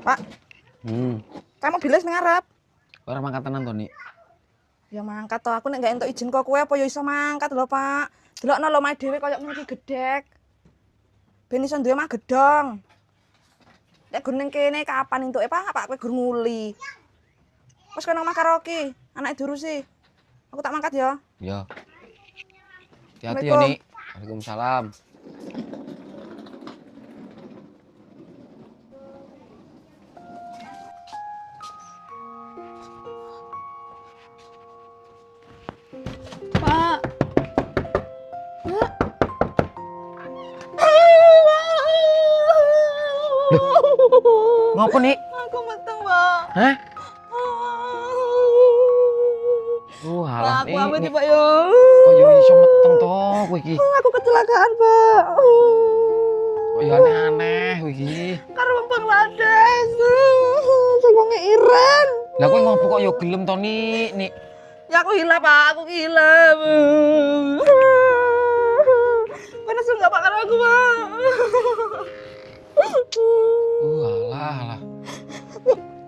Pak. Kamu bilas ning ngarep. Ora mangkat tenan to, Nik. Ya mangkat to, aku nek gak entuk izin kok kowe apa ya iso mangkat lho, Pak. Delokno lho mae dhewe koyo ngene iki gedhek. Ben iso duwe magedhong. Nek gur ning kene kapan entuke, Pak? Pak kowe gur nguli. Wes kono omah karaoke, anake diurusi. Aku tak mangkat ya. Ya. Hati-hati ya, Nik. Waalaikumsalam. Pak. Ngopo, Nik? Aku meteng, Pak. Hah? Alah, Aku apa nih, Pak yo? Kok yo iso meteng to kowe iki? Aku kecelakaan, Pak. Kok yo aneh-aneh kowe iki. Karo wong Bangladesh. Sing wong Iran. Lah kowe ngopo kok yo gelem to, Nik? Ya aku gila, Pak. Aku gila. Mana sih enggak Pak karo aku, Pak? Alah.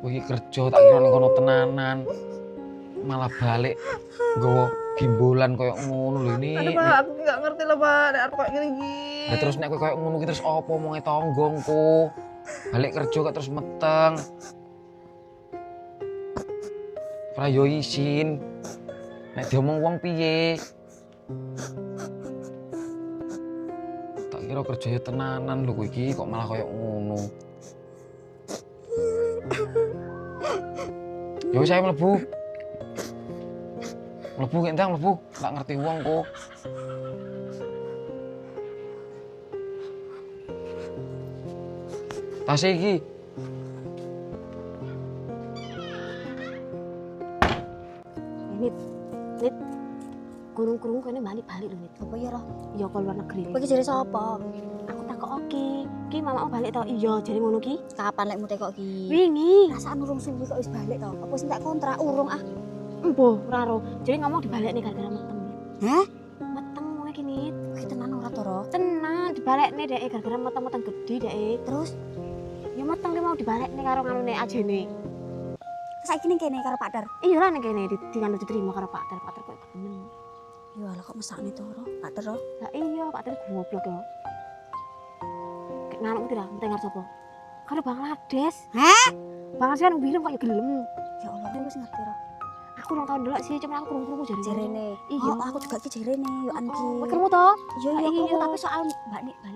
Kowe iki kerja tak kira ning kono tenanan. Malah balik nggawa gimbolan koyo ngono lho ini. Aduh, Pak, aku enggak ngerti loh, Pak. Nek arep koyo ngene iki. Lah terus nek kowe koyo ngono ki terus apa omonge tanggongku? Balik kerja kok terus meteng. Ora yo isin. Nek diomong wong piye? Tak kira kerja yo tenanan lho kowe iki kok malah koyo ngono. Yo wis ae mlebu. Mlebu entang mlebu, tak ngerti wong kok. Tas iki. Nit, kurung-kurung kene balik-balik lho, Nit. Apa ya, Roh? Ya ke luar negeri. Kowe iki jare sapa? Aku takok Oki. Ki mamamu balik to? Iya, jare ngono ki. Kapan lek mutek kok iki? Wingi. Rasaan urung suwi kok wis balik to. Apa sing tak kontrak urung ah? Embo, ora ro. Jadi ngomong dibalekne gara-gara meteng. Hah? Meteng ngene ki, Nit. Iki tenan ora to, Ro? Tenan dibalekne dek gara-gara meteng-meteng gede dek. Terus Ya meteng ki mau dibalekne karo nganune ajene. saiki ning kene karo Pak Dar. Iya lah ning kene ditinggal diterima karo Pak Dar. Pak Dar kok temen. Ya lah kok mesakne to, Ro? Pak Dar, Ro. Lah iya, Pak Dar goblok ya. Kayak nganuk tidak mendengar sapa? Karo Bangladesh. Hah? Bangladesh kan bilang kok ya gelem. Ya Allah, aku wis ngerti, Ro. Aku ulang tahun dulu sih, cuma aku kurung-kurung jare. Jerene. Iya. Oh, aku juga ki jerene, yo an ki. Kowe krungu to? Iya, Lah iya, iya. aku tapi soal Mbak Nik balik.